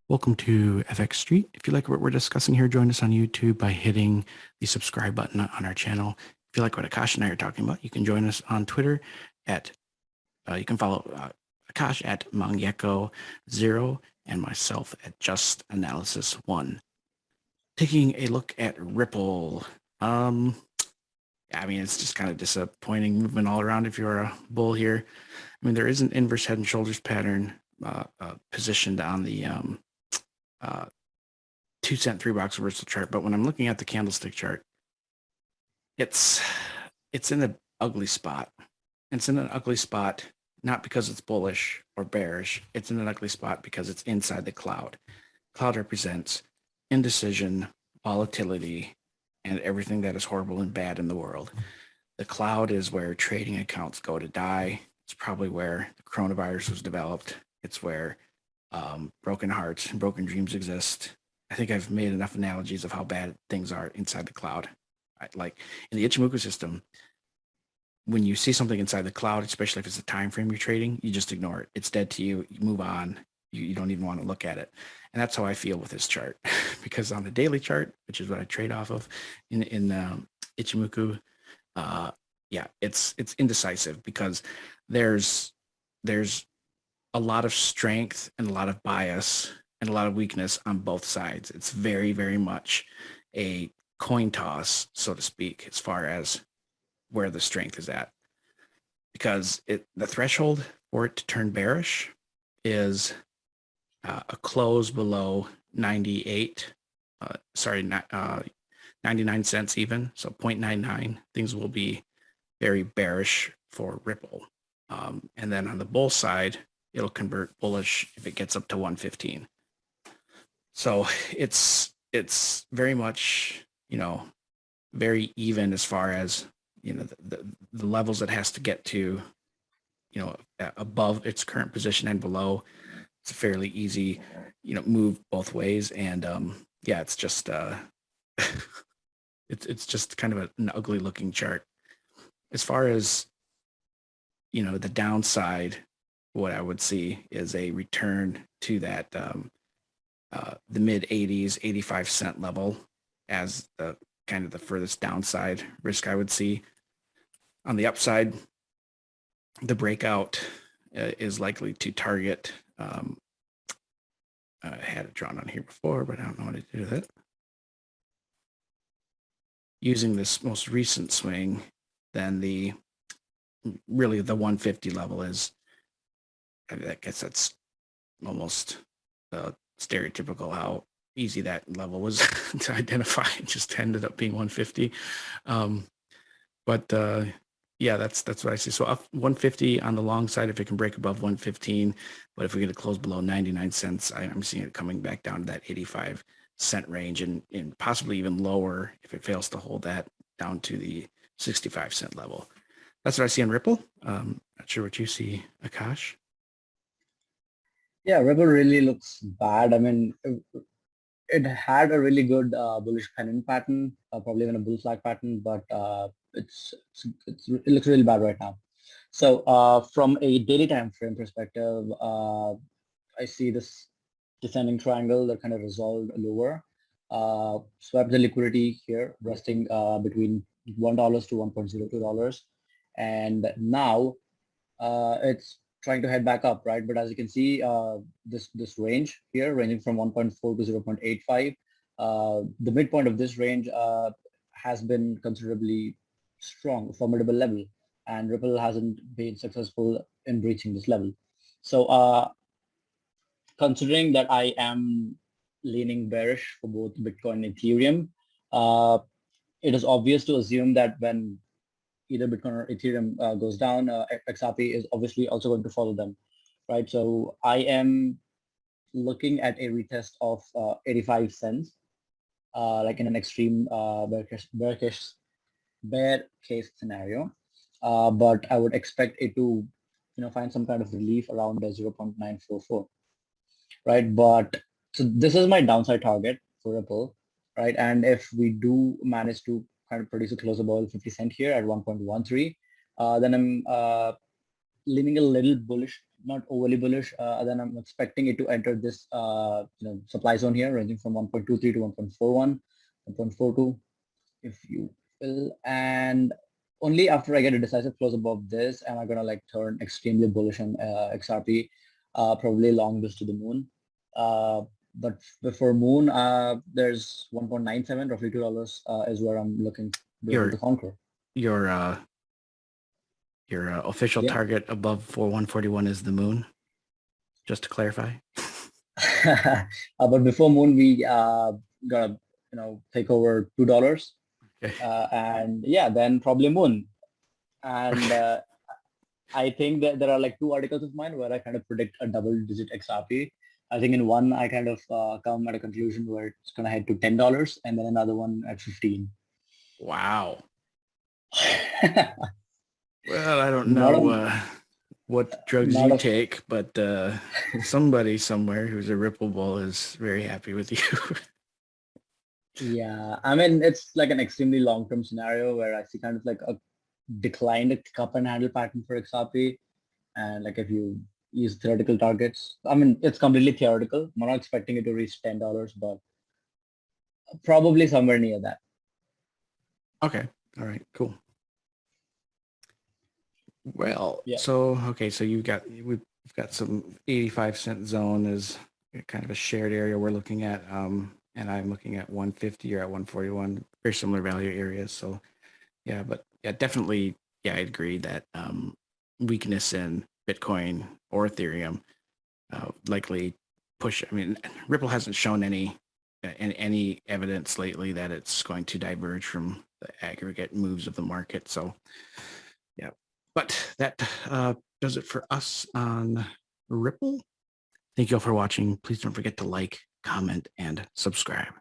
Welcome to FXStreet. If you like what we're discussing here, join us on YouTube by hitting the subscribe button on our channel. If you like what Akash and I are talking about, you can join us on Twitter at, you can follow Akash at Mangyeko0 and myself at Just Analysis 1. Taking a look at Ripple. I mean, it's just kind of disappointing movement all around if you're a bull here. I mean, there is an inverse head and shoulders pattern positioned on the 2-cent 3-box reversal chart, but when I'm looking at the candlestick chart, it's in an ugly spot. It's in an ugly spot not because it's bullish or bearish. It's in an ugly spot because it's inside the cloud. Cloud represents indecision, volatility, and everything that is horrible and bad in the world. The cloud is where trading accounts go to die. It's probably where the coronavirus was developed. It's where broken hearts and broken dreams exist. I think I've made enough analogies of how bad things are inside the cloud. Like in the Ichimoku system, when you see something inside the cloud, especially if it's a time frame you're trading, you just ignore it. It's dead to you. You move on. You don't even want to look at it. And that's how I feel with this chart. Because on the daily chart, which is what I trade off of in Ichimoku, yeah, it's indecisive because there's a lot of strength and a lot of bias and a lot of weakness on both sides. It's very, very much a coin toss, so to speak, as far as where the strength is at. Because the threshold for it to turn bearish is a close below 98, 99 cents even, so 0.99. Things will be very bearish for Ripple. And then on the bull side, it'll convert bullish if it gets up to 115. So it's very much, very even as far as, the levels it has to get to, above its current position and below. It's a fairly easy, move both ways. And yeah, it's just, it's just kind of an ugly looking chart. As far as, the downside, what I would see is a return to that the mid 80s, 85-cent level as the kind of the furthest downside risk I would see. On the upside, the breakout is likely to target. I had it drawn on here before, but I don't know what to do with it. Using this most recent swing, then really the 150 level is, I guess that's almost stereotypical how easy that level was to identify. It just ended up being 150. But yeah, that's what I see. So up 150 on the long side if it can break above 115, but if we get it close below 99 cents, I'm seeing it coming back down to that 85-cent range and possibly even lower if it fails to hold that down to the 65-cent level. That's what I see on Ripple. Not sure what you see, Akash. Yeah, Ripple really looks bad. I mean, it had a really good bullish pennant pattern, probably even a bull flag pattern, but it looks really bad right now. So from a daily time frame perspective, I see this descending triangle that kind of resolved lower. Swept the liquidity here, resting between $1 to $1.02, and now it's trying to head back up, right? But as you can see, this range here, ranging from 1.4 to 0.85, the midpoint of this range has been considerably strong, formidable level, and Ripple hasn't been successful in breaching this level. So considering that I am leaning bearish for both Bitcoin and Ethereum, it is obvious to assume that when either Bitcoin or Ethereum goes down, XRP is obviously also going to follow them, right? So I am looking at a retest of 85 cents, like in an extreme bear case scenario. But I would expect it to, find some kind of relief around the 0.944, right? But so this is my downside target for Ripple, right? And if we do manage to kind of produce a close above 50 cent here at 1.13, then I'm leaning a little bullish not overly bullish. Then I'm expecting it to enter this supply zone here, ranging from 1.23 to 1.41, 1.42, if you will. And only after I get a decisive close above this am I gonna like turn extremely bullish on XRP, probably long this to the moon. But before moon, there's 1.97, roughly $2 is where I'm looking to be able to conquer. Your official Yeah. target above 141 is the moon, just to clarify. But before moon, we gotta take over $2, Okay. and yeah, then probably moon. And I think that there are like two articles of mine where I kind of predict a double-digit XRP. I think in one I kind of come at a conclusion where it's gonna head to $10, and then another one at 15. Wow. Well, I don't know what drugs you take, but somebody somewhere who's a Ripple bull is very happy with you. Yeah, I mean, it's like an extremely long-term scenario where I see kind of like a declined cup and handle pattern for XRP. And like if you use theoretical targets, I mean, it's completely theoretical. I'm not expecting it to reach $10, but probably somewhere near that. Okay. All right. Cool. Well, yeah. So we've got some 85-cent zone is kind of a shared area we're looking at, and I'm looking at 150 or at 141, very similar value areas. So yeah, but yeah, definitely, yeah, I agree that weakness in Bitcoin or Ethereum likely push. I mean, Ripple hasn't shown any evidence lately that it's going to diverge from the aggregate moves of the market. So yeah. But that does it for us on Ripple. Thank you all for watching. Please don't forget to like, comment, and subscribe.